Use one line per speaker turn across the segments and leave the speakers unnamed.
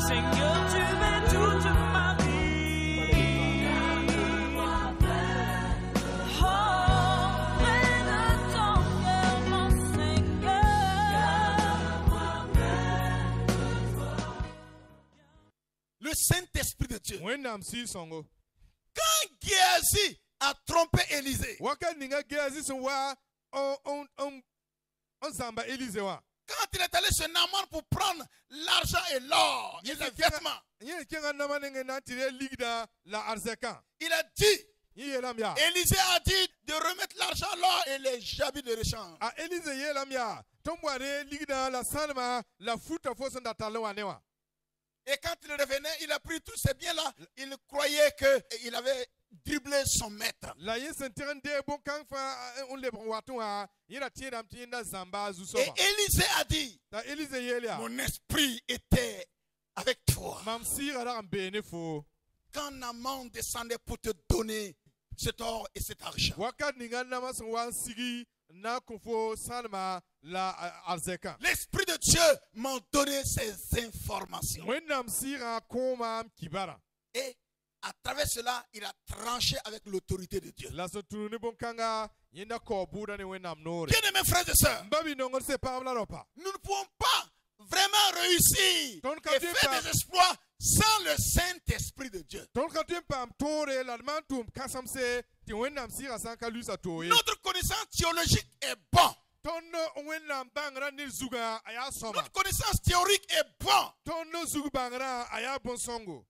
Seigneur, tu es toute ma vie. Oh, près de ton cœur, mon Seigneur.
Le Saint-Esprit de Dieu.
Wendam si songo.
Quand Géasi a trompé Élisée,
Waka ninga Géasi son wa on samba Élisée wa.
quand il est allé chez Naaman pour prendre l'argent et l'or et les vêtements,
Yé kenga nama nenge na tire ligda la arzeka.
il a dit,
Yé lamia.
Élisée a dit de remettre l'argent, l'or et les habits de rechange.
A Élisée yé lamia. Tombware ligda la salma la futa foson da talwa newa.
Et quand il revenait, il a pris tous ces biens-là. Il croyait qu'il avait dribblé son maître.
La yé senteren de bon kan fa on le bon watu ha. Yira tiram tinda zamba
Et
zusoma.
Élisée a dit,
Ta Élisée yé lia.
mon esprit était avec toi.
Mam sira da mbene fo.
Quand Naaman descendait pour te donner cet or et cet argent,
Waka ninga nama son wan sigi na kufo salma la arzeka.
l'Esprit de Dieu m'a donné ces informations.
Wendam sira koma kibara.
Et à travers cela, il a tranché avec l'autorité de Dieu.
La sotuni bon kanga yenda ko buda ne wendam nore.
Bien-aimés frères et sœurs,
Babi nongol se pabla ropa.
nous ne pouvons pas vraiment réussir
Ton
et
quartier
faire
pas-
des exploits sans le Saint-Esprit de Dieu.
Ton katum pam tore la mantum kasam se ti wendam sira sanka lusa toye.
Notre connaissance théologique est bonne.
Ton wendam bangra ni zuga aya soma.
Notre connaissance théorique est bonne.
Ton no zugu bangra aya bonsongo.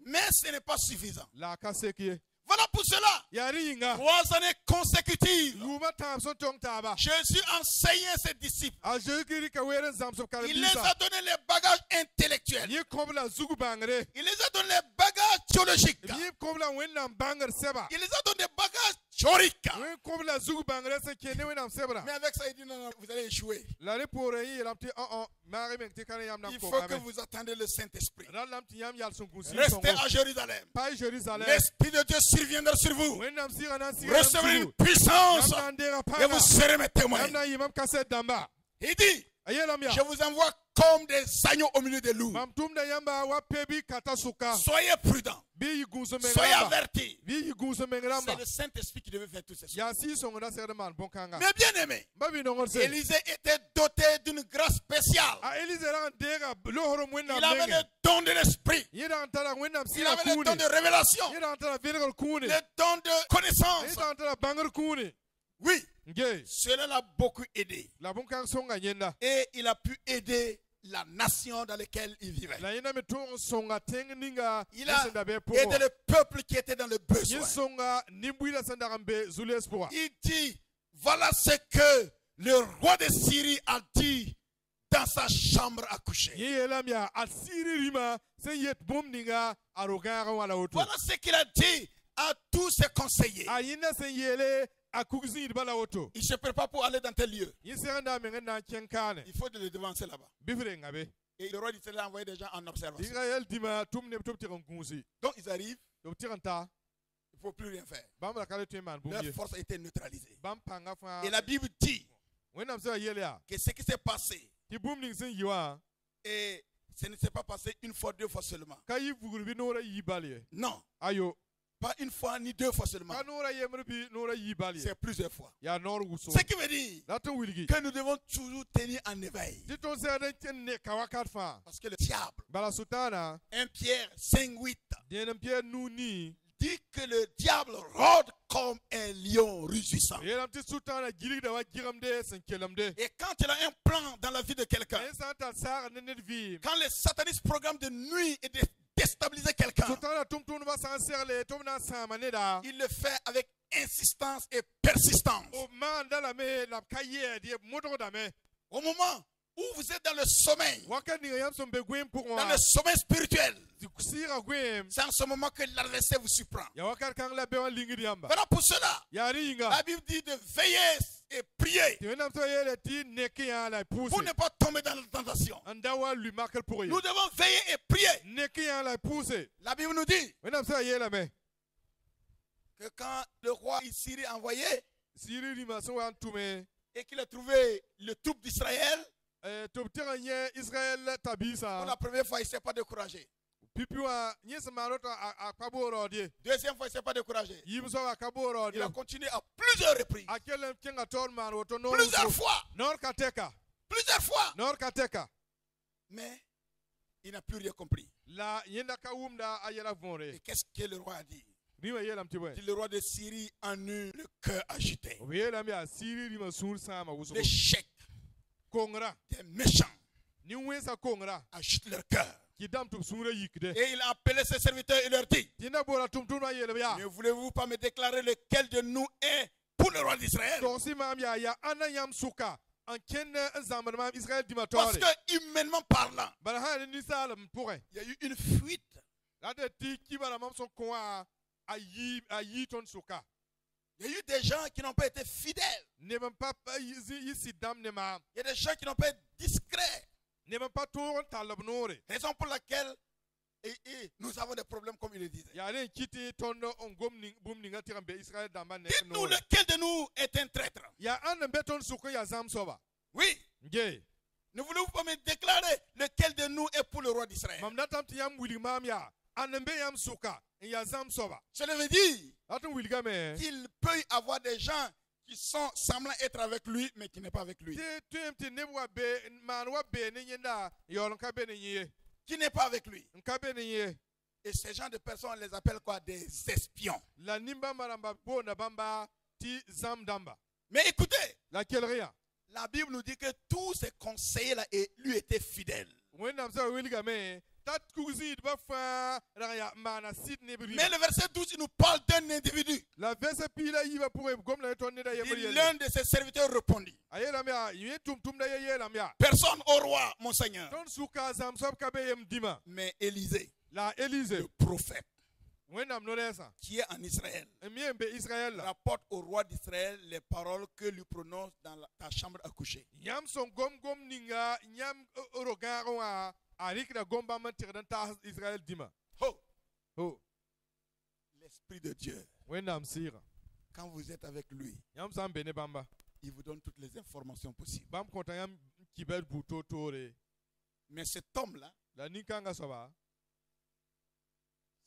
Mais ce n'est pas suffisant.
La kasekie.
Voilà pour cela.
Yari yinga.
3 années consécutives,
Luma tam son tong taba.
Jésus enseignait ses disciples.
A jekiri ka weren zamso
Il les a
kalbisa.
donné les bagages intellectuels.
Yi kobla zugu bangre.
Il les a donné les bagages théologiques.
Yi kobla wendam banger seba.
Il les a donné des bagages théoriques.
Wen kobla zugu bangre se kene wendam sebra.
Mais avec ça, il dit non, non, vous allez échouer.
La le pour yi lamti mari men te kana yam nam
Il
ko.
faut que vous attendez le Saint-Esprit.
Ran lamti yam yal son kunsi.
Restez à Jérusalem.
Pas Jérusalem.
L'Esprit de Dieu surviendra sur vous.
Wendam sira na
Vous
sira.
recevrez une puissance
Yam nan dera
et
pa.
vous serez mes témoins.
Yam na yimam kaset damba.
Il dit,
Aye lam ya.
je vous envoie comme des agneaux au milieu des loups.
Mam tum da yamba wa pebi kata suka.
Soyez prudents.
Bi yi gunso
Soyez
mengramba.
avertis.
Bi yi gunso
C'est
mengramba.
le Saint-Esprit qui devait faire toutes ces choses.
Ya si son na sere man bon kanga.
Mais bien aimé,
Babi nongol se.
Élisée était doté d'une grâce spéciale.
A Élisée ran dera lohoro wendam
Il avait
nenge.
le don de l'esprit.
Yira antara wendam
Il
sira
avait le
kuni.
don de révélation.
Yira antara vinegar kuni.
Le don de connaissance.
Yira antara banger kuni.
Oui,
Nge.
cela l'a beaucoup aidé.
La bon kang songa nyenda.
Et il a pu aider la nation dans laquelle il vivait.
La yenda me ton songa teng ninga.
Il a
yesenda be po.
aidé le peuple qui était dans le
Yin
besoin.
songa nimbuila senda rambe zulu espoir.
Il dit, voilà ce que le roi de Syrie a dit dans sa chambre à coucher.
Ye lamia asiri rima se yet bom ninga arogara wala oto.
Voilà ce qu'il a dit à tous ses conseillers.
Ayina se yele akugzi bala oto.
Il se prépare pour aller dans tel lieu.
Yisenda menga na kenkane.
Il faut le devancer là-bas.
Bifre ngabe.
Et le roi d'Israël a envoyé des gens en observation.
Israël dima tum ne top tiran kunsi.
Donc ils arrivent,
Top tiranta.
il ne faut plus rien faire.
Bam la kale tuman
Leur
bumye.
force a été neutralisée.
Bam panga fa.
Et la Bible dit
Wenam se yele a.
que ce qui s'est passé,
Ti bum ning sen yiwa.
et ce ne s'est pas passé une fois, 2 fois seulement.
Kayi vugurbi nora yibali.
Non,
Ayo.
pas une fois ni 2 fois seulement.
Kanora yemrubi nora yibali.
C'est plusieurs fois.
Ya nor wuso.
Ce qui veut dire
Laton wilgi.
que nous devons toujours tenir en éveil.
Ti ton se den tenne kawakat fa.
Parce que le diable,
Bala sultana.
1 Pierre 5:8,
Dienam pie nuni.
dit que le diable rôde comme un lion rugissant.
Yelam ti sultana gilig da wa giram de sen kelam de.
Et quand il a un plan dans la vie de quelqu'un,
En santa sara nenet vi.
quand les satanistes programment de nuit et de déstabiliser quelqu'un,
Sultana tum tum va san serle tum na samane da.
il le fait avec insistance et persistance.
O man da la me la kaye di moto da me.
Au moment où vous êtes dans le sommeil,
Waka ni yam son begwem pour
dans
moi.
le sommeil spirituel,
Sira gwem.
c'est en ce moment que l'adversaire vous surprend.
Ya waka kang la bewan lingi di yamba.
Voilà pour cela,
Yari
la
inga.
Bible dit de veiller et prier
Ti wenam so yele ti neki ya la pousse.
pour ne pas tomber dans la tentation.
Andawa lui marquer pour
Nous
ye.
devons veiller et prier.
Neki ya la pousse.
La Bible nous dit
Wenam so yele me.
que quand le roi Syrie a envoyé
Siri rima so wan tume.
et qu'il a trouvé le troupe d'Israël,
tobtira nye Israël
Pour
tabisa
la première fois, il ne s'est pas découragé.
pipiwa nye samarota akaboro die
Deuxième fois, il ne s'est pas découragé.
yimso akaboro
Il a
die
continué à plusieurs reprises.
akele kenga ton man woto
Plusieurs fois.
nor kateka
Plusieurs fois.
nor kateka
Mais il n'a plus rien compris.
la yenda kawumda ayela vore
Et qu'est-ce que le roi a dit?
rima yela mtibwe
Il dit, le roi de Syrie en eut le cœur agité.
yela mi asiri rima sur sama wuso
Les chèques
kongra
des méchants
ni wensa kongra
agitent leur cœur.
kidam tum sura yikde
Et il a appelé ses serviteurs et leur dit,
tina bora tum tum yela ya
ne voulez-vous pas me déclarer lequel de nous est pour le roi d'Israël?
to si mam ya anayam suka an ken zamar mam Israël
Parce
dimatore
que humainement parlant,
bara ha ni salam pourrait
il y a eu une fuite.
la de ti kibara mam son kwa ayi ton suka
Il y a eu des gens qui n'ont pas été fidèles.
ne même pas yisi dam ne ma
Il y a des gens qui n'ont pas été discrets.
ne même pas tour talabnore
Raison pour laquelle nous avons des problèmes comme il le disait.
ya ne kiti tondo on gomni bum ninga tirambe Israël damba ne
Dites-nous lequel de nous est un traître.
ya an beton suka ya zam soba
Oui.
nge
Ne voulez-vous pas me déclarer lequel de nous est pour le roi d'Israël?
mam natam ti yam wili mam ya an be yam suka ya zam soba
Cela veut dire
atun wili game
qu'il peut y avoir des gens qui sont semblant être avec lui, mais qui n'est pas avec lui.
ti ne wa be man wa be ne yenda yon ka be ne ye
Qui n'est pas avec lui.
nka be ne ye
Et ces gens de personnes, on les appelle quoi? Des espions.
la nimba maramba bo na bamba ti zam damba
Mais écoutez,
la kelria
la Bible nous dit que tous ces conseillers-là lui étaient fidèles.
wennam sa wili game tat kuzi ba fa raya mana sit ne bri
Mais le verset 12, il nous parle d'un individu.
la verse pila yiba pour gom la ton ne da
Et
yebri
l'un de ses serviteurs répondit,
ayela mia yi tum da yela mia
personne au roi, mon Seigneur.
ton suka zam sob ka be yem dima
Mais Élisée,
la Élysée
le prophète,
wennam no resa
qui est en Israël,
mien be Israël la
rapporte au roi d'Israël les paroles que lui prononce dans ta chambre à coucher.
yam son gom ninga nyam orogaro wa arikra gomba man tirdan ta Israël dima
Oh,
oh
l'Esprit de Dieu,
wennam sira
quand vous êtes avec lui,
yam sam bene bamba
il vous donne toutes les informations possibles.
bam konta yam kibel buto tore
Mais cet homme-là,
la nikanga soba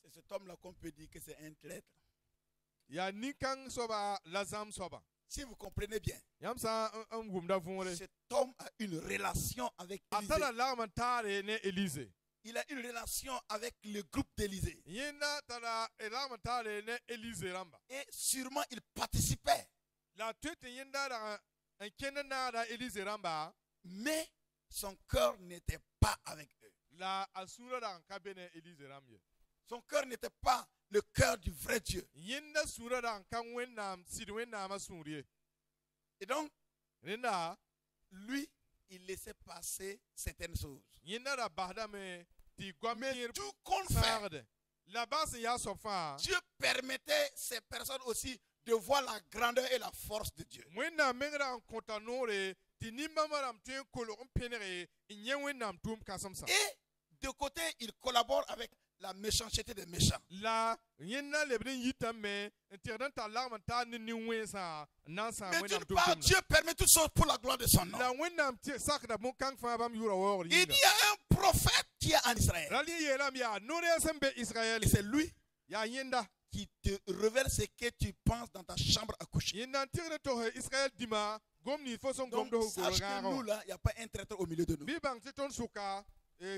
c'est cet homme-là qu'on peut dire que c'est un traître.
ya nikang soba lazam soba
Si vous comprenez bien,
yam sa gumda vore
cet homme a une relation avec Élisée.
atala larman tare ne Élysée
Il a une relation avec le groupe d'Élisée.
yenda tala larman tare ne Élysée ramba
Et sûrement, il participait.
la tete yenda da en kenna da Élysée ramba
Mais son cœur n'était pas avec eux.
la asura da kabene Élysée ramye
Son cœur n'était pas le cœur du vrai Dieu.
yenda sura da kan wennam sid wennam asuriye
Et donc,
renda
lui, il laissait passer certaines choses.
yenda da bahda me ti
Mais
gwamir
tout compte fait,
sarde la base ya sofa
Dieu permettait ces personnes aussi de voir la grandeur et la force de Dieu.
wennam mengra kontanore ti nimba maram tuen kolo penere inyen wennam tum kasamsa
Et de côté, il collabore avec la méchanceté des méchants.
la yenda lebrin yitame interdan ta larman ta ni wensa nansa
Mais
wennam
d'une
tum
part,
tumna.
Dieu permet toutes choses pour la gloire de son nom.
la wennam ti sakda mon kan fa bam yura wor
Il y
yinda
a un prophète qui est en Israël.
rali yelam ya nore sembe Israël
Et c'est lui
ya yenda
qui te révèle ce que tu penses dans ta chambre à coucher.
yenda tigre to Israël dima gomni fo son
Donc,
gomdo ho
sache que nous,
goro
là, il n'y a pas un traître au milieu de nous.
bi bang ti ton suka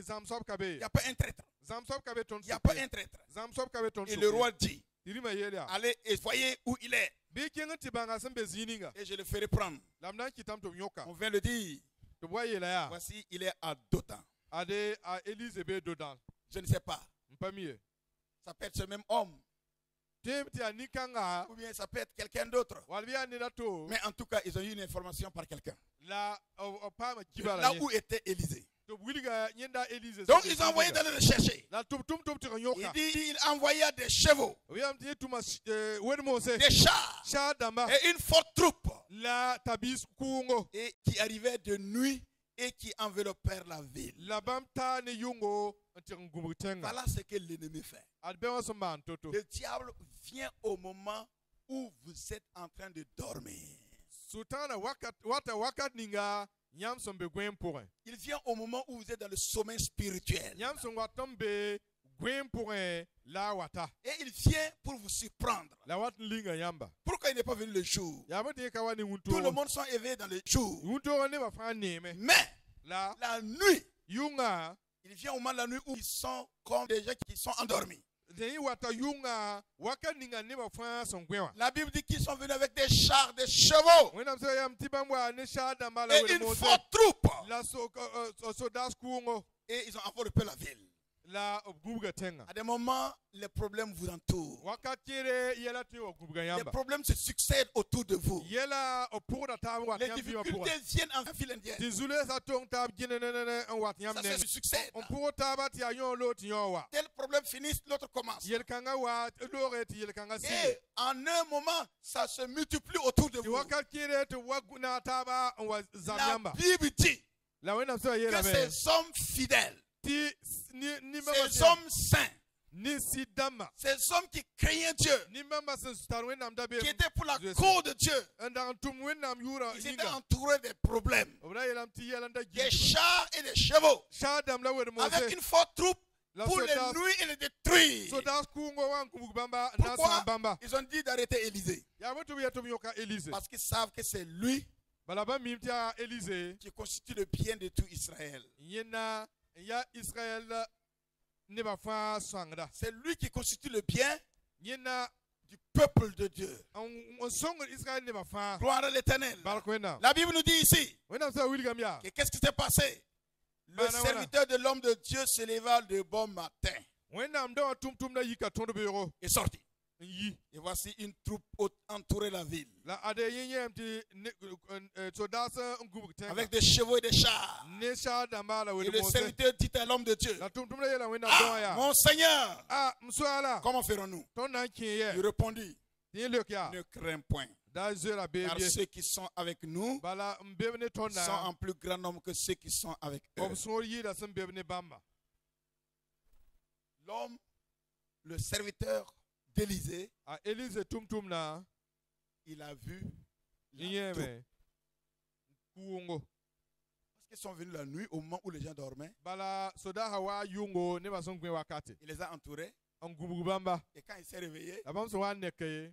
zamsob
Il
kabe
n'y a pas un traître.
zamsob kabe ton
Il n'y a pas
suka
un traître.
zamsob kabe ton
Et le roi dit,
irima yelia
allez et voyez où il est.
bi kenga ti banga sembe zininga
Et je le ferai prendre.
lamdan kitam to nyoka
On vient de dire,
to boye la ya
voici, il est à Dothan.
ade a Élysée be dodan
Je ne sais pas.
mpamie
Ça peut être ce même homme.
temti anikanga
Ou bien ça peut être quelqu'un d'autre.
walbia ni dato
Mais en tout cas, ils ont eu une information par quelqu'un.
la opama
Là
kibala
où était Élisée.
to wiliga nyenda Élysée
Donc ils ont envoyé d'aller le chercher.
la tum tum tum ti
Il
nyoka
dit, il envoya des chevaux,
wiam ti tuma wer mose
des chars
sha damba
et une forte troupe.
la tabis kungo
Et qui arrivaient de nuit et qui enveloppèrent la ville.
la bamta ni yungo ti ngumtenga
Voilà ce que l'ennemi fait.
adbewa so man toto
Le diable vient au moment où vous êtes en train de dormir.
sultana wakat ninga Yam son be gwen pourrin.
Il vient au moment où vous êtes dans le sommeil spirituel.
Yam son watom be gwen pourrin la wata.
Et il vient pour vous surprendre.
La wat linga yamba.
Pourquoi il n'est pas venu le jour?
Yaba de kawani
Tout le
wunto.
monde sont éveillés dans le jour.
Wunto ne ba fa neme.
Mais
La
la nuit,
yunga
il vient au moment de la nuit où ils sont comme des gens qui sont endormis.
de wata yunga waka ninga ne ba fa son gwen.
La Bible dit qu'ils sont venus avec des chars, des chevaux
When I'm saying yam tibamwa ne shada mala
et
we
une
mo
forte troupe.
la so das kungo
Et ils ont enveloppé la ville.
la gubuga tenga.
À des moments, les problèmes vous entourent.
Wakatire yela tu gubuga
Les
yamba.
problèmes se succèdent autour de vous.
Yela opura ta wat
Les
yam biwa pour.
difficultés viennent en file indienne.
Tizule sa tong tab ginene en wat yam
Ça
ne.
se succède.
On pour tabat ya yon lot yon wa.
Tel problème finit, l'autre commence.
Yel kanga wa lore ti yel kanga si.
Et en un moment, ça se multiplie autour de
Ti
vous.
wakatire tu waguna taba on wa
La
zamyamba.
Bible dit
La when I'm saying yela
que
be.
ces hommes fidèles,
Ti ni mama
ces hommes saints,
ni sidama.
ces hommes qui craignaient Dieu,
Ni mama sen star when I'm dabe.
qui étaient pour la
Je sais.
cause de Dieu,
Anda tum when I'm yura
ils étaient
yinga.
entourés des problèmes,
Obra yelam ti yelanda
des
gi.
chars et des chevaux,
Shadam la wer
avec
mose.
une forte troupe
La
pour les
sodas
nuire et les détruire.
sodas kungo wan kubamba
Pourquoi
nasa bamba.
ils ont dit d'arrêter Élisée?
Ya mutu ya tum yoka Elise.
Parce qu'ils savent que c'est lui
Balaba mimtia Elise.
qui constitue le bien de tout Israël.
Yena ya Israël ne ba fa swangda.
C'est lui qui constitue le bien
Yena
du peuple de Dieu.
on song Israël ne ba fa.
Gloire à l'Éternel.
Balkwena.
La Bible nous dit ici
Wena sa William ya.
que qu'est-ce qui s'est passé? Le
Bana,
serviteur de l'homme de Dieu se leva de bon matin
Wena mdo tum na yika tondo beuro.
et sortit.
Yi.
Et voici une troupe entourait la ville
La ade yenye mti sodas ngubu tenga.
avec des chevaux et des chars.
ne shadam bala
Et
wer
le
mose.
serviteur dit à l'homme de Dieu,
La tum na yela wena
ah,
do ya.
mon Seigneur,
Ah mswala.
comment ferons-nous?
Ton nan kiye.
Il répondit,
Ni luk ya.
ne crains point,
Da zera
car
bebie.
ceux qui sont avec nous
Bala mbebne
sont
tona.
en plus grand nombre que ceux qui sont avec eux.
Obsor yida sem bebne bamba.
L'homme, le serviteur d'Élysée,
A Elise tum na.
il a vu la
Iye
troupe.
me. Kuungo.
Parce qu'ils sont venus la nuit au moment où les gens dormaient.
Bala soda hawa yungo ne ba son gwen wakati.
Il les a entourés.
An gubu bamba.
Et quand il s'est réveillé,
La bam so wan nekeye.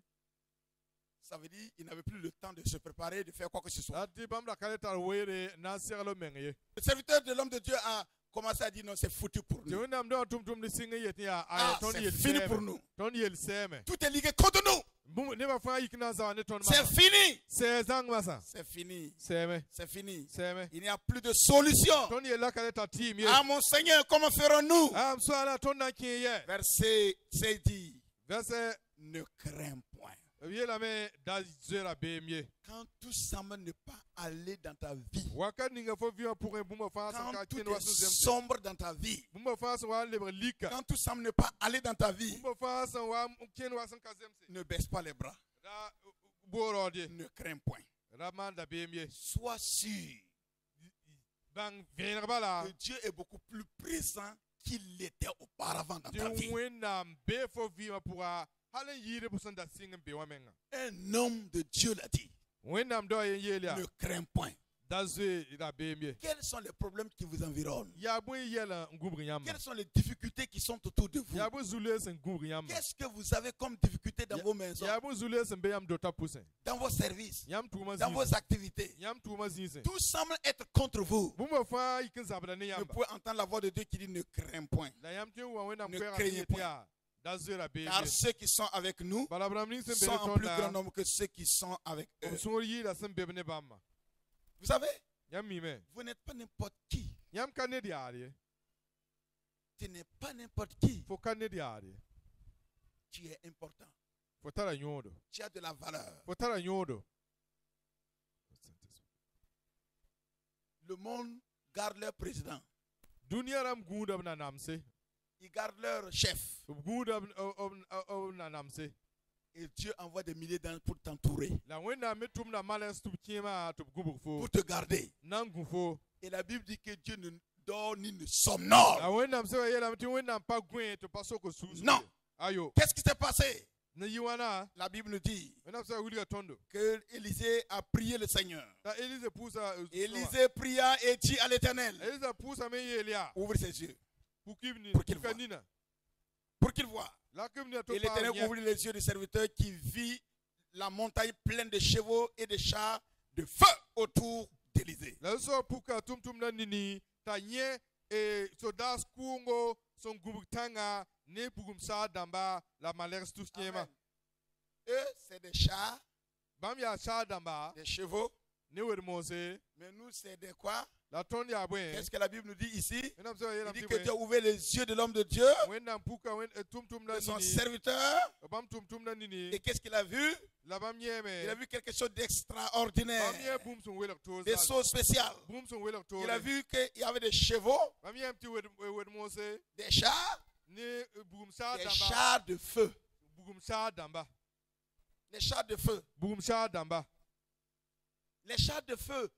ça veut dire qu'il n'avait plus le temps de se préparer, de faire quoi que ce soit.
La ti bam la kale tar were na serlo mengye.
Le serviteur de l'homme de Dieu a commencé à dire non, c'est foutu pour
Je
nous.
wena mdo tum ni singe yeti ya.
Ah,
Ton
c'est
yel
fini
seme.
pour nous.
Ton yel seme.
Tout est lié contre nous.
Bum ne ba fa yikna za ne ton ma.
C'est fini.
Se zang masa.
C'est fini.
Seme.
C'est fini.
Seme.
Il n'y a plus de solution.
Ton yel la kale tar team ye.
Ah mon Seigneur, comment ferons-nous?
Ah mswala ton nan kiye.
Verset 16 dit,
Verset
ne crains point.
yela me da zera bemye.
Quand tout semble ne pas aller dans ta vie,
Waka ninga fo viwa pour un bumba fa
quand
ka
tout
kin
est
wasu zemte.
sombre dans ta vie,
Bumba fa sa wa lebre lika.
quand tout semble ne pas aller dans ta vie,
Bumba fa sa wa kin wasu ka zemte.
ne baisse pas les bras.
Da borode.
Ne crains point.
Raman da bemye.
Sois sûr
Bang venir bala.
que Dieu est beaucoup plus présent qu'il l'était auparavant dans ta
Di
vie.
wena be fo viwa pour a halen yire busan da singen be wa menga.
Un homme de Dieu l'a dit.
Wena mdo yen yelia.
Ne crains point.
Da ze da bemye.
Quels sont les problèmes qui vous environnent?
Ya bu yela ngubri yamba.
Quelles sont les difficultés qui sont autour de vous?
Ya bu zule sen ngubri yamba.
Qu'est-ce que vous avez comme difficulté dans vos maisons,
Ya bu zule sen be yam do tapusen.
dans vos services,
Yam tuma
dans
zin.
vos activités?
Yam tuma zin.
Tout semble être contre vous.
Bumba fa ikin zabra ne
Vous
yamba.
pouvez entendre la voix de Dieu qui dit ne crains point.
La yam te wa wena
Ne
kwera
craignez
yetia. Da zera bemye.
Car ceux qui sont avec nous
Bala bramni sen be
sont en
ton
plus grand
da.
nombre que ceux qui sont avec eux.
Obsor yira sen be ne bamba.
Vous savez,
Yam mi me.
vous n'êtes pas n'importe qui.
Yam kane diari.
Tu n'es pas n'importe qui.
Fo kane diari.
Tu es important.
Fo tara nyodo.
Tu as de la valeur.
Fo tara nyodo.
Le monde garde leur président.
Dunia ram gunda na namse.
Ils gardent leur chef.
Gunda na namse.
Et Dieu envoie des milliers d'anges pour t'entourer,
La wena metum na males tu kima tu gubu fo.
pour te garder.
Nangu fo.
Et la Bible dit que Dieu ne dort ni ne somnole.
La wena mse yela mti wena pa gwen to paso ko susu.
Non.
Ayo.
Qu'est-ce qui s'est passé?
na yi wana
la Bible nous dit
wana sa wuli ka tondo
que Élisée a prié le Seigneur.
ta Élise pusa
Élisée pria et dit à l'Éternel,
Élise pusa me yelia
ouvre ses yeux
pukibni
Pour qu'il voie.
kanina
pour qu'il voie.
la kimni to
Et l'Éternel ouvrit les yeux du serviteur qui vit la montagne pleine de chevaux et de chars de feu autour d'Élisée.
la so puka tum na nini ta nye e sodas kungo son gubutanga ne bugumsa damba la malers tout skema
Amen. Eux, c'est des chars,
bam ya sha damba
des chevaux,
ne wer mose
mais nous, c'est des quoi?
la ton ya bwen
Qu'est-ce que la Bible nous dit ici?
enam so
Il
yelam
dit
ti
que Dieu a
bwen
ouvert les yeux de l'homme de Dieu,
wen nam puka wen tum na
de son
nini
serviteur,
bam tum na nini
et qu'est-ce qu'il a vu?
la bam yeme
Il a vu quelque chose
bam
d'extraordinaire,
ye boom son welak to
des choses spéciales.
boom son welak to
Il a vu qu'il y avait des chevaux,
bam yem ti wer mose
des chars,
ne bugumsa
des
damba
chars de feu.
bugumsa damba
Les chars de feu.
bugumsa damba
Les chars de feu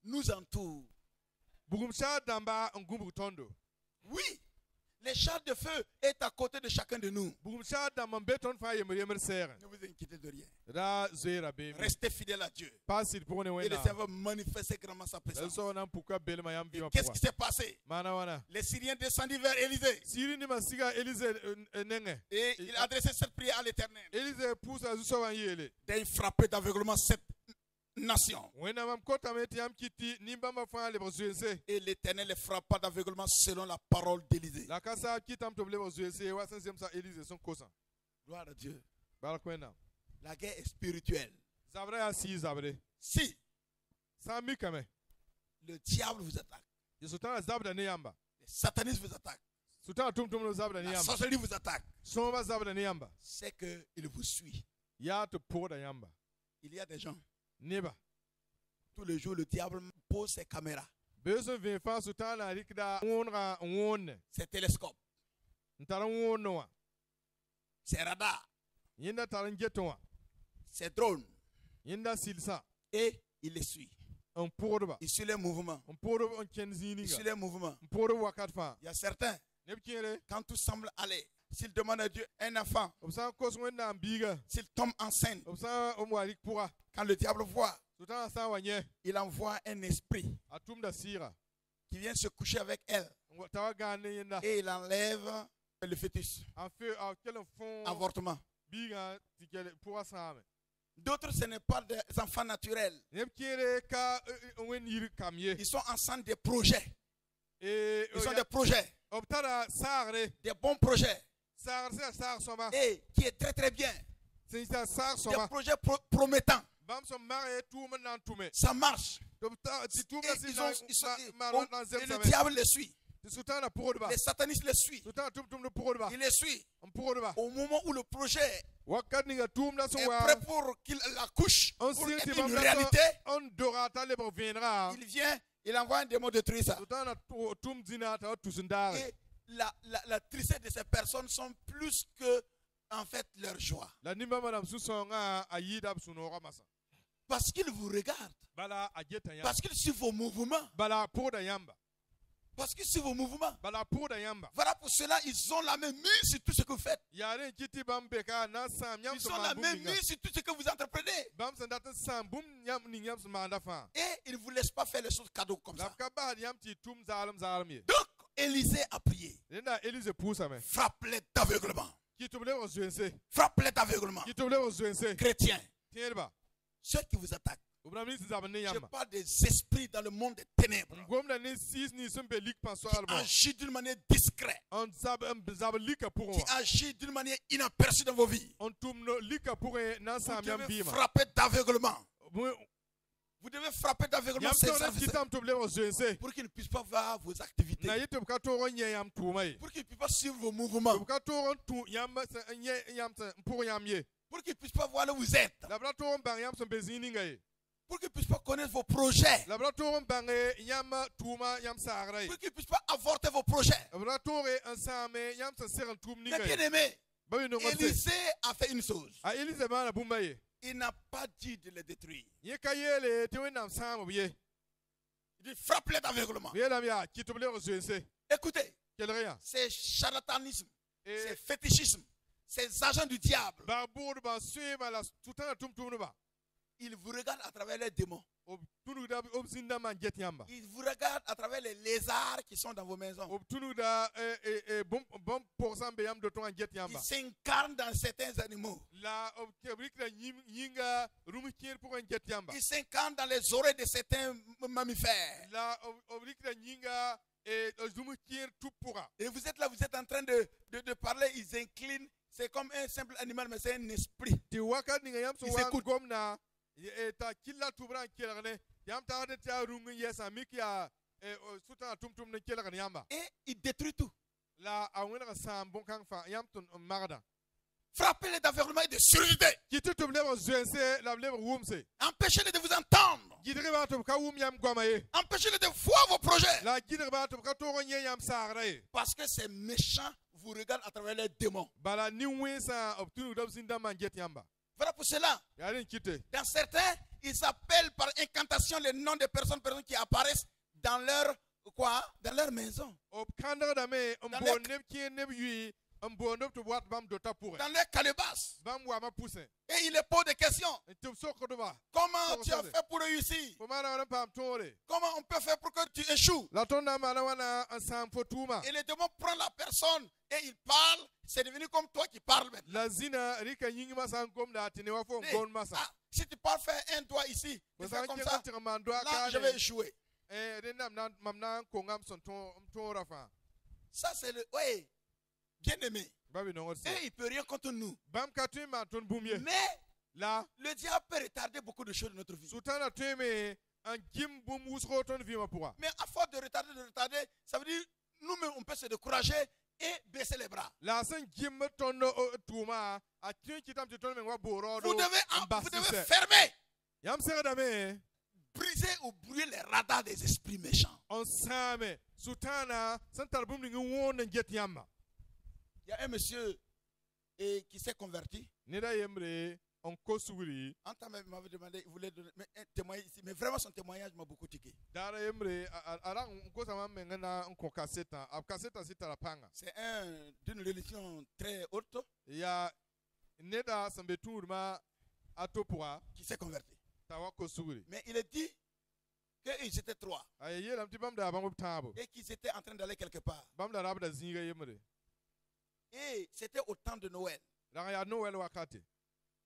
nous entourent.
bugumsa damba ngumbu tondo
Oui, les chars de feu est à côté de chacun de nous.
bugumsa damba beton fa yemer serre
Ne vous inquiétez de rien.
da zera be
Restez fidèles à Dieu.
pasid pour ne
Et le
wena
Seigneur va manifester grandement sa
la
présence.
so nan puka belma yam
Et
biwa
qu'est-ce qui s'est passé?
mana wana
Les Syriens descendent vers Élisée.
siri ni masiga Élise nenge
Et il a adressé cette prière à l'Éternel.
Élise pusa zuso wan yele
D'un frappé d'aveuglement cette nation.
wena mam kota meti yam kiti nimba ma fa le bozuense
Et l'Éternel les frappa d'aveuglement selon la parole d'Élisée.
la kasa kitam to ble bozuense wa sensem sa Élise son kosa
Gloire à Dieu.
balakwena
La guerre est spirituelle.
zabre ya si zabre
Si
sami kame
le diable vous attaque,
yesutana zabda ne yamba
les satanistes vous attaquent,
sutana tum no zabda ne
la
yamba
sorcellerie vous attaque,
soma zabda ne yamba
c'est qu'il vous suit.
ya to poda yamba
Il y a des gens,
neba
tous les jours, le diable pose ses caméras,
beso vin fa sutana rikda wonra wonne
ses télescopes,
ntara wonno wa
ses radars,
yinda taran geton wa
ses drones,
yinda silsa
et il les suit.
on podba
Il suit les mouvements.
on podo on ken
Il suit
zininga
les mouvements.
on podo wakat fa
Il y a certains,
neb kire
quand tout semble aller, s'ils demandent à Dieu un enfant,
obsa kos wenda biga
s'ils tombent enceinte,
obsa omwarik pura
quand le diable voit,
sutana sa wanye
il envoie un esprit
atum da sira
qui vient se coucher avec elle
tawa gane yinda
et il enlève le fœtus.
en fait a quel fond
Avortement.
biga tikele pura same
D'autres, ce n'est pas des enfants naturels.
neb kire ka wen yir kamye
Ils sont ensemble des projets.
e
Ils sont des projets,
obtara sagre
des bons projets.
sagre sa sag soma
Et qui est très très bien.
sin sa sag
Des
soma
projets promettants.
bam som mare tume nan tume
Ça marche.
obta ti tume
Et,
si
ils ont- ils sont-
maron nan
et
zem
le
same
diable les suit.
sutana porodba
Les satanistes les suivent.
sutana tum no porodba
Il les suit.
on porodba
Au moment où le projet
wakat ni ga tum na so
est
wa
prêt pour qu'il accouche,
on
pour
sinti
être
bam
une
na
réalité,
on dorata le bo viendra
il vient, il envoie un démon détruire ça.
sutana tum dina ta tusundare
Et la tristesse de ces personnes sont plus que, en fait, leur joie.
la nimba madam su songa ayida sunora masa
Parce qu'ils vous regardent.
bala ajeta yamba
Parce qu'ils suivent vos mouvements.
bala poda yamba
Parce qu'ils suivent vos mouvements.
bala poda yamba
Voilà pour cela, ils ont la même mise sur tout ce que vous faites.
yare kiti bambe ka na sam yam
Ils
so
ont la
bum
même
ninga
mise sur tout ce que vous entreprenez.
bam sa data sam bum yam ni yam ma da fa
Et ils ne vous laissent pas faire les choses cadeaux comme
la
ça.
ka ba yam ti tum zalam ye
Donc, Élisée a prié.
nda Élise pousa me
Frappe-les d'aveuglement.
ki to ble ozuense
Frappe-les d'aveuglement.
ki to ble ozuense
Chrétiens,
tierba
ceux qui vous attaquent.
obram ni zabane
Je
yamba
parle des esprits dans le monde des ténèbres
ngomna ni sis ni sumbe lik panso
qui
albo
agissent d'une manière discrète,
on zab lika pour
qui agissent d'une manière inaperçue dans vos vies.
on tum no lika pour na
Vous
sam yam
devez
bima
frapper d'aveuglement. Vous devez frapper d'aveuglement
yam
ces
to na
services
kitam to ble ozuense
pour qu'ils ne puissent pas voir vos activités,
na yete ka to ronye yam tumai
pour qu'ils ne puissent pas suivre vos mouvements,
ka to ron tu yam sa nye yam sa pour yam ye
pour qu'ils ne puissent pas voir là où vous êtes,
la bra to ron bang yam so bezini ngai
pour qu'ils ne puissent pas connaître vos projets,
la bra to ron bang yam tuma yam sagrai
pour qu'ils ne puissent pas avorter vos projets.
la bra to re ansame yam sa seran tum ni
Mais bien
ngai
aimé,
ba wi no ngote
Élisée a fait une chose.
a Élise ba na bumbaye
Il n'a pas dit de les détruire.
ye ka yele te wi nam sam biye
Il dit frappe-les d'aveuglement.
biye lam ya ki to ble ozuense
Écoutez,
quel rien
c'est charlatanisme,
et
c'est fétichisme, ces agents du diable,
ba bur ba suema la sultana tumtum ba
ils vous regardent à travers les démons.
ob tunu da ob zinda man jet yamba
Ils vous regardent à travers les lézards qui sont dans vos maisons.
ob tunu da bon pourcent be yam de ton jet
Ils
yamba
s'incarnent dans certains animaux.
la ob kebrik la yinga rumikir pour un jet yamba
Ils s'incarnent dans les oreilles de certains mammifères.
la obrik la yinga rumikir tupura
Et vous êtes là, vous êtes en train de parler, ils inclinent. C'est comme un simple animal, mais c'est un esprit.
ti waka ninga yam so
Ils
wa
écoutent.
gomna ta killa tubran kelane yam ta hada ta rungun yesa mikia sultana tumtum ne kelane yamba
Et ils détruisent tout.
la awena sam bon kan fa yam ton magada
Frappez-les d'aveuglement et de surdité.
kitu tum leba zuense la leba wumse
Empêchez-les de vous entendre.
gidre ba tum ka wum yam gomaye
Empêchez-les de voir vos projets.
la gidre ba tum ka to gonye yam sagraye
Parce que ces méchants vous regardent à travers les démons.
bala ni wesa obtunu dab sinda man jet yamba
Voilà pour cela.
yarin kite
Dans certains, ils appellent par incantation les noms des personnes qui apparaissent dans leur quoi? Dans leur maison,
ob kandra da me
Dans
mbo
le-
neb ki neb yi mbo neb to wat bam do tapure
dans leur calebasse.
bam wa ma pousse
Et ils les posent des questions.
tum sokko do ba
Comment
Ça
tu as
ressemble.
fait pour réussir?
ko mara wana pam tore
Comment on peut faire pour que tu échoues?
la ton na mana wana an sam fotuma
Et les démons prennent la personne et ils parlent. C'est devenu comme toi qui parles maintenant.
la zina rika yingi masa ngom da tini wa fo
Hey,
ngon masa
ah, si tu parles faire un doigt ici, tu fais comme ça, là je vais échouer.
renam nan mamna ko ngam son ton rafa
Ça c'est le... Oui, bien aimé.
babi no ngotse
Et il ne peut rien contre nous.
bam ka tu ma ton bumye
Mais
la
le diable peut retarder beaucoup de choses dans notre vie.
sultana tu me an gim bum wusro ton vi ma pour
Mais à force de retarder, ça veut dire nous-mêmes on peut se décourager et baisser les bras.
la san gim ton tuma a tin kitam ti ton men wa boro
Vous
do
devez fermer,
yam sera da me
briser ou brouiller les radars des esprits méchants.
on same sultana san tarbum ni won jet yamba
Il y a un monsieur qui s'est converti.
ni da yemre on ko suguri
En temps même, il m'avait demandé, il voulait donner un témoignage ici. Mais vraiment, son témoignage m'a beaucoup tiqué.
dara yemre ara ko sama men na ko kaseta ab kaseta sitara panga
C'est d'une religion très haute
ya neda sambe turma atopua
qui s'est converti.
tawa ko suguri
Mais il a dit qu'ils étaient trois
ay yelam ti bam da bam tabo
et qu'ils étaient en train d'aller quelque part.
bam da rabda zinga yemre
Et c'était au temps de Noël.
la ya noel wakati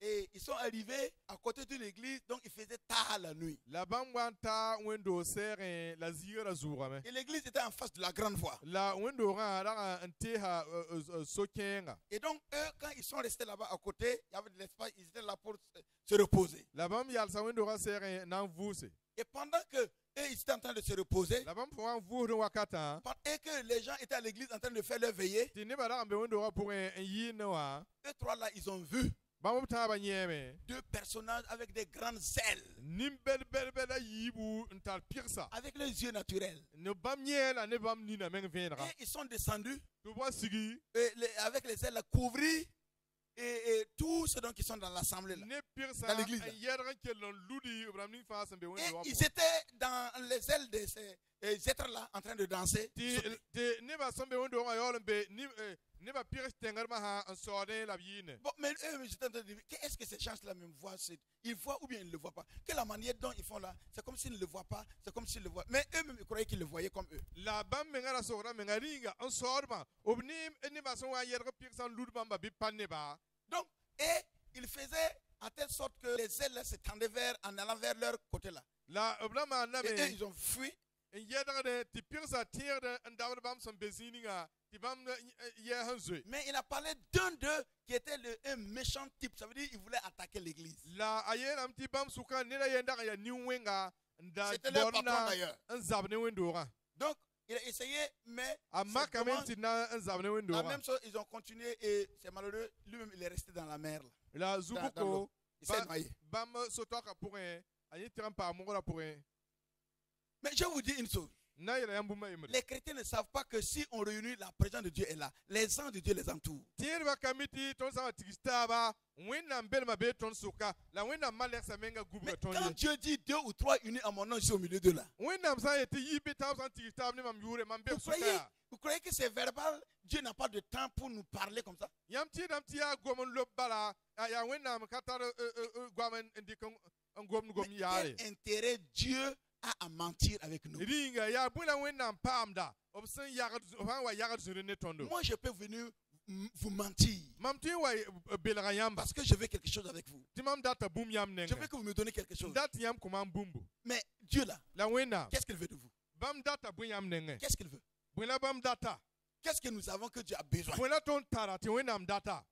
Et ils sont arrivés à côté de l'église, donc il faisait tard la nuit.
la bam wanta wendo sere la zinga la zura me
Et l'église était en face de la grande voie.
la wendo ra ra anteha sokenga
Et donc, eux, quand ils sont restés là-bas à côté, il y avait de l'espace, ils étaient là pour se reposer.
la bam yal sa wendo ra sere nan vuse
Et pendant que eux, ils étaient en train de se reposer,
la bam fo an vu no wakata
et que les gens étaient à l'église en train de faire leur veillée,
ti ne ba da be wendo ra pour un yi no wa
eux trois là, ils ont vu
bam taba nyeme
deux personnages avec des grandes ailes,
nimbel bel bel yibu ntal pirsa
avec les yeux naturels.
ne bam nyela ne bam nina men venra
Et ils sont descendus
tu vois sigi
avec les ailes couvries et tous ceux donc qui sont dans l'assemblée là.
ne pirsa
Dans l'église, là.
yera kelon ludi ibram ni fa sambe
Et
wendo wa
ils étaient dans les ailes de ces êtres là en train de danser.
ti ne ba sambe wendo wa yolon be ni ne ba pir tengar ma ha en sode la yine
Bon, mais eux, j'étais en train de dire, qu'est-ce que ces gens-là même voient? Ils voient ou bien ils ne le voient pas? Que la manière dont ils font là, c'est comme s'ils ne le voient pas, c'est comme s'ils le voient. Mais eux-mêmes, ils croyaient qu'ils le voyaient comme eux.
la bam me ngara sora me ngaringa en sorma obni ne ba so wa yera pirsa ludi bamba bi panne ba
Donc, et ils faisaient en telle sorte que les ailes là, se tendaient en allant vers leur côté là.
la oblama na
Et eux,
me
ils ont fui.
en yera de ti pirsa tier de ndawr bam sam bezininga ti bam ye hanzwe
Mais il a parlé d'un d'eux qui était un méchant type. Ça veut dire qu'il voulait attaquer l'église.
la ayeram ti bam suka ne da yenda ya niwenga nda
C'était leur patron
borna
d'ailleurs.
en zabne wendo ra
Donc, il a essayé, mais
amma
c'est
quand même
dommage.
ti na en zabne wendo
La
ra
même chose, ils ont continué et c'est malheureux. Lui-même, il est resté dans la mer. Là.
la
Dans
zubuko
l'eau. Il s'est noyé.
bam sotoka pour un ayi trampa mo ra pour un
Mais je vous dis une chose.
na yɛrɛ yam buma yemre
Les chrétiens ne savent pas que si on réunit, la présence de Dieu est là. Les anges de Dieu les entourent.
tier ba kamiti ton sa tigista ba wẽnnaam belma be tõnd sʋka la wẽnnaam malɛk sa menga
Mais
gubga tõnd
quand
ye
Dieu dit 2 ou 3 unis à mon nom, je suis au milieu d'eux là.
wẽnnaam sã n yetɩ yi be taab sã n tigis taab ne mam yʋʋre mam be
Vous
sʋka
croyez,
yaa
vous croyez que c'est verbal? Dieu n'a pas de temps pour nous parler comme ça.
yãmb tɩɩdame tɩ yaa gom n lob bala yaa wẽnnaam ka tar goam n dɩk n gom gom
Mais
yaare
quel intérêt Dieu a à mentir avec nous?
rĩnga yaa bõe la wẽnnaam paamda b sẽn wa yagd zũrẽ ne tõndo
Moi, je peux venir vous mentir
mam tɩ n wa belga yãmba
parce que je veux quelque chose avec vous.
tɩ mam data bũmb yãmb
Je
nenga
veux que vous me donnez quelque chose.
n dat yãmb kõ mam bũmbu
Mais Dieu là,
la wẽnnaam
qu'est-ce qu'il veut de vous?
bãmb data bõe yãmb nengẽ
Qu'est-ce qu'il veut?
bõe la bãmb data
Qu'est-ce que nous avons que Dieu a besoin?
bõe la tõnd tara tɩ wẽnnaam data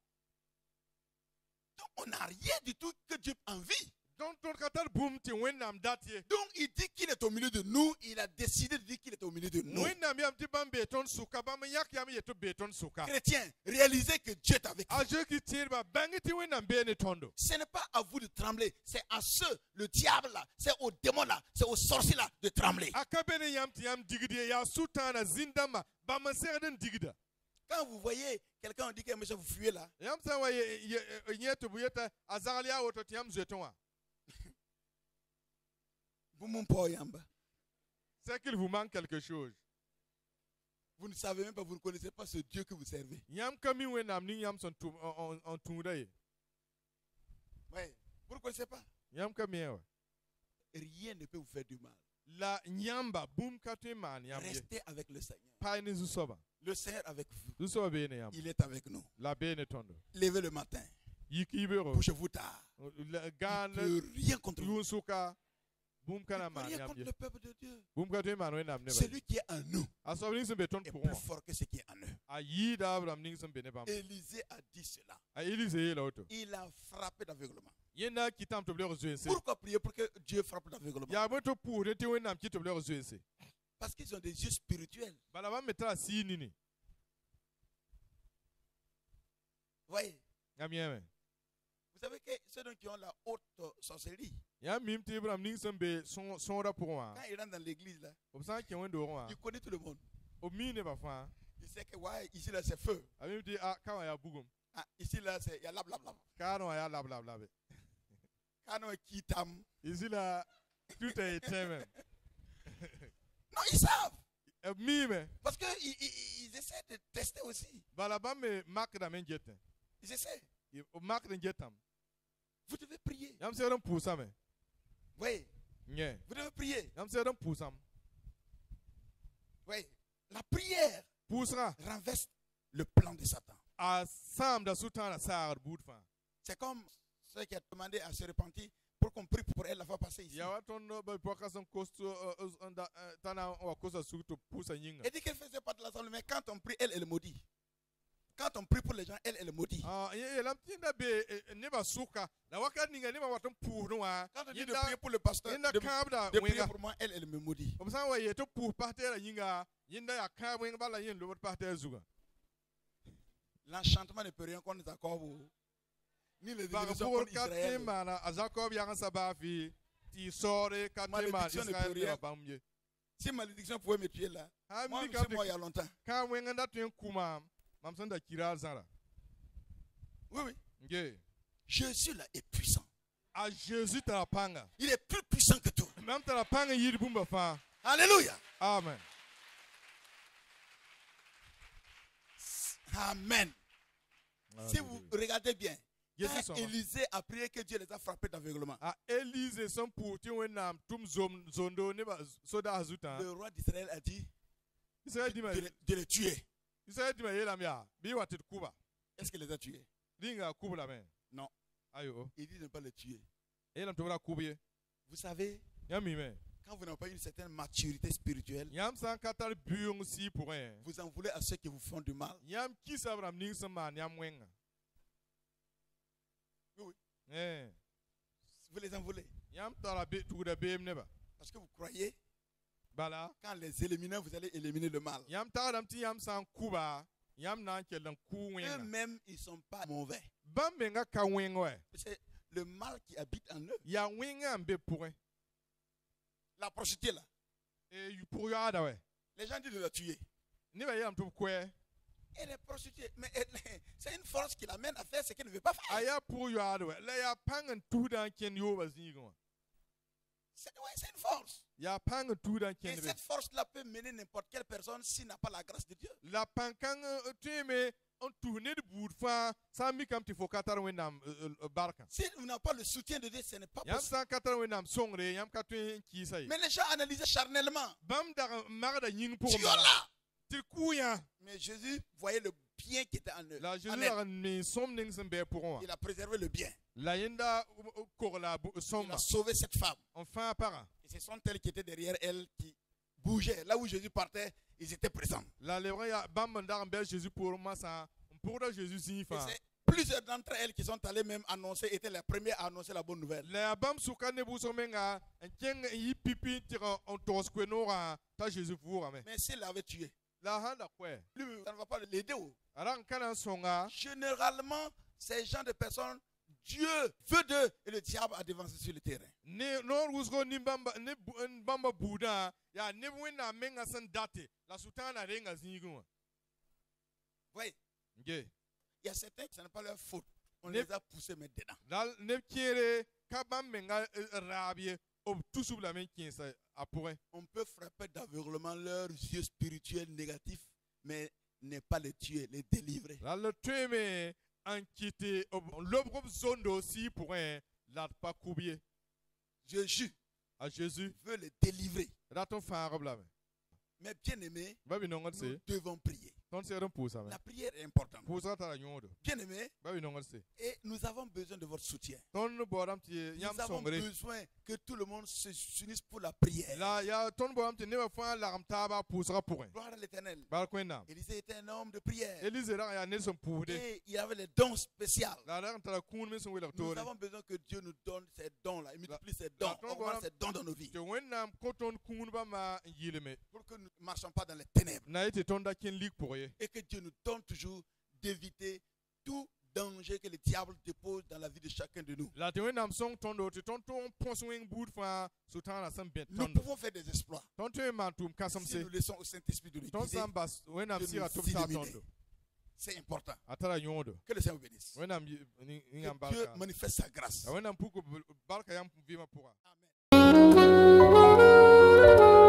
Donc, on n'a rien du tout que Dieu a envie.
donc tõnd ka tar bũmb tɩ wẽnnaam dat ye
Donc, il dit qu'il est au milieu de nous. Il a décidé de dire qu'il est au milieu de nous.
wẽnnaam yam tɩ bãmb bee tõnd sʋka bãmb n yãk yam n yet tɩ b bee tõnd sʋka
Chrétiens, réalisez que Dieu est avec vous.
a zoki tɩɩdba bãng tɩ wẽnnaam bee ne tõndo
Ce n'est pas à vous de trembler. C'est à ceux, le diable là, c'est aux démons là, c'est aux sorciers là de trembler.
a ka be ne yãmb tɩ yãmb digd ye yaa sʋtãana zĩn-dãmbã bãmb n segd n digda
Quand vous voyez quelqu'un, on dit que monsieur, vous fuyez là.
yãmb sã n wa yẽ tɩ b yeta a zagl yaa woto tɩ yãmb zoetẽ wã
Vous m'en parlez, Yamba.
c'est qu'il vous manque quelque chose
Vous ne savez même pas, vous ne connaissez pas ce Dieu que vous servez.
yãmb ka mi wẽnnaam ning yãmb sẽn n tũuda ye
Oui. Vous ne connaissez pas.
yãmb ka mi wa
Rien ne peut vous faire du mal.
la yãmba bũmb ka tõe n maan yãmb ye
Restez avec le Seigneur.
paɛ ne zu-soabã
Le Seigneur avec vous.
zu-soabã bee ne yãmb
Il est avec nous.
la bee ne tõndo
Levez le matin.
yik yibeoogo
Couchez-vous tard.
gãan
Ne peut rien contre vous.
yʋʋn sʋka bũmb ka na
Ne
n
peut
maan
rien
yãmb
contre
ye
le peuple de Dieu.
bũmb ka tõe n maan wẽnnaam nebã
Celui qui est en nous
a soab ning sẽn be tõnd
est
pʋgẽ
plus
wã
fort que ce qui est en eux.
a yɩɩda b rãmb ning sẽn be ne bãmb
Élisée a dit cela.
a élise yeela woto
Il a frappé d'aveuglement.
yẽnda a kɩtame tɩ b leg zoense
Pourquoi prier pour que Dieu frappe d'aveuglement?
yaa bõe tɩ pʋʋsdẽ tɩ wẽnnaam kɩ tɩ b leg zoense
Parce qu'ils ont des yeux spirituels.
bala bãmb me tara sɩɩ nini
Voyez,
yãmb yẽme
vous savez que ceux qui ont la haute sorcellerie,
yãmb mim tɩ b rãmb ning sẽn be sõorã pʋgẽ wã
quand ils rentrent dans l'église, là,
b sã n kẽ wẽn-doogẽ wã
ils connaissent tout le monde.
b mii nebã fãa
Ils savent que ouais, ici là c'est feu.
a mim tɩ a ka wã yaa bugum
Ah, ici là c'est il y a lab lab lab.
kaarẽ wã yaa lab-lab-labe
Quand on qui tam.
ici la tout a éteint même
Non, ils savent.
b miime
Parce qu'ils essaient de tester aussi.
bala bãmb me makdame n getẽ
Ils essaient.
b makd n getame
Vous devez prier.
yãmb segd n pʋʋsame
Voyez,
yẽ
vous devez prier.
yãmb segd n pʋʋsame
Voyez, la prière
pʋʋsga
renverse le plan de Satan.
a sãamda sʋtãana saagd buud fãa
C'est comme ceux qui ont demandé à se repentir pour qu'on prie pour elle la fois passée ici.
yaa wa tõnd bapɔka sẽn kos t'a na n wa kosa sug tɩ pʋʋsa yĩnga
Elle dit qu'elle faisait pas de l'assemblée, mais quand on prie, elle maudit. Quand on prie pour les gens, elle maudit.
yeelame tɩ yẽnda be nebã sʋka la wakat ninga nebã wat n pʋʋsdẽ wã
Quand on dit de prier pour le pasteur,
yẽnda kãabda
de prier
wẽnga
pour moi, elle me maudit.
b sã n wa yee tɩ pʋʋs pasteɛrã yĩnga yẽnda yaa kãab wẽng bala yẽn lobd pasteɛr zugã
L'enchantement ne peut rien contre Jacob. Ni les
bag
divinations
bʋgr
contre
ka tõe n
Israël.
maana a zakob yagensã baafɩ tɩ y saoore ka tõe n maan
Malédiction ne
israɛl
peut rien.
nebã bãmb ye
Si malédiction pouvait me tuer là,
a
moi,
mika
c'est moi il y a longtemps.
kãab wẽng n da tõe n kʋ maam mam sẽn da kiraar zãra
Oui, oui.
ye
Jésus là est puissant.
a jésus tara pãnga
Il est plus puissant que tout.
mam tara pãng n yɩɩd bũmba fãa
Alléluia.
amen
Amen. Si vous regardez bien,
Jésus
quand
s'en va.
Élisée a prié que Dieu les a frappés d'aveuglement,
a élise sẽn pʋʋs tɩ wẽnnaam tʋm zondo nebã sodaas zutã
le roi d'Israël a dit
israɛl dĩmã
de les tuer.
yeelame yaa bɩ y wa tɩ d kʋba
Est-ce qu'il les a tués?
rĩnga a kʋb lame
Non.
ayo
Il dit de ne pas les tuer.
yeelame tɩ b ra kʋb ye
Vous savez,
yãmb mime
quand vous n'avez pas une certaine maturité spirituelle,
yãmb sã n ka tar buoong sɩɩ pʋgẽ
vous en voulez à ceux qui vous font du mal.
yãmb kisa b rãmb ning sẽn maan yãmb wẽnga
Oui, oui.
Eh,
Vous les en voulez.
yãmb tara tugda beem nebã
Parce que vous croyez,
bala
qu'en les éliminant, vous allez éliminer le mal.
yãmb tagdame tɩ yãmb sã n kʋba yãmb na n kell n kʋʋ wẽnga
Eux-mêmes, ils ne sont pas mauvais.
bãmb menga ka wẽng wɛ
C'est le mal qui habite en eux.
yaa wẽngã n be pʋgẽ
La prostituée là,
pour yada we.
Les gens disent de la tuer.
Ni ba yam tu kwe.
Elle est prostituée. Mais c'est une force qui l'amène à faire ce qu'elle ne veut pas faire.
Aya pour yada we. La ya pangan tu dan ken yo bazigo.
C'est une force.
Ya pangan tu dan
Et
ken.
cette force-là peut mener n'importe quelle personne s'il n'a pas la grâce de Dieu.
La pankang tu me on tourne de bout fa sami kam ti fokatar wenam barka.
Si vous n'avez pas le soutien de Dieu, ce n'est pas
Yam
possible.
san katar wenam songre yam katun ki sai.
Mais les gens analysaient charnellement.
Bam da marda yin pour
Tu es
mara.
là.
Ti kuya.
Mais Jésus voyait le bien qui était en eux.
La
En
Jésus
elle.
a mis som ning sembe pour moi.
Il a préservé le bien.
La yenda korla
Il
somma.
a sauvé cette femme.
Enfin para.
Et ce sont elles qui étaient derrière elle qui bougeaient. Là où Jésus partait, ils étaient présents.
La lèvre ya bam mandar mbel Jésus pour moi ça. Pour Jésus
Et
signifa.
c'est plusieurs d'entre elles qui sont allées même annoncer, étaient les premières à annoncer la bonne nouvelle.
La bam sukane bu somenga en yi pipi tira on tosquenora ta Jésus pour mais.
Mais s'il l'avait tué,
La handa kwe.
lui, ça ne va pas l'aider.
Aran kana songa.
Généralement, ces gens de personnes, Dieu veut d'eux et le diable a devancé sur le terrain.
Ne no rusgo ni bamba buda ya ne wena menga san date la sultana renga zingu.
Oui,
Nge.
il y a certains qui ce n'est pas leur faute. On
Ne-
les a poussés mais dedans.
Dal ne kere kabam menga rabie ob tout la men kinsa apure.
On peut frapper d'aveuglement leurs yeux spirituels négatifs, mais ne pas les tuer, les délivrer.
La le tueme ankite ob l'obrob zondo si pour un la pas coubier
Jésus
à Jésus.
veut les délivrer.
Raton fa robla.
Mais bien aimé,
Babi non
nous
se.
devons prier.
Ton se ron pousa.
La prière est importante.
Pousa ta nyodo.
Bien aimé,
Babi non se.
et nous avons besoin de votre soutien.
Ton boram ti yam
Nous avons
songre.
besoin que tout le monde se unisse pour la prière.
La ya ton boram ti ne va fa la ramtaba pousa pour un.
Gloire à l'Éternel.
Balkwena.
Élisée était un homme de prière.
Elise ra ya Nelson poude.
Et il avait les dons spéciaux.
La ran ta kun men son wela
Nous
tore.
avons besoin que Dieu nous donne ces dons-là. Il multiplie ces dons.
la-
On voit ces dons dans nos vies.
Te wennam koton kun ba ma yileme.
Pour que nous ne marchions pas dans les ténèbres.
Na ite ton da ken lik pour ye.
Et que Dieu nous donne toujours d'éviter tout danger que le diable dépose dans la vie de chacun de nous.
La te wennam song ton do te ton ton pon wing boot fa sultana sam bet
Nous
ton.
pouvons faire des exploits.
Ton te mantum kasam
Si
se.
nous laissons au Saint-Esprit de nous
Ton
guider.
sambas wennam
Dieu
sira
nous
top sa
illumine.
ton do.
C'est important.
Atara nyodo.
Que le Seigneur vous bénisse.
Wennam
Que
ngam
Dieu
barka.
manifeste sa grâce.
Wennam puko barka yam vima pour.
Amen.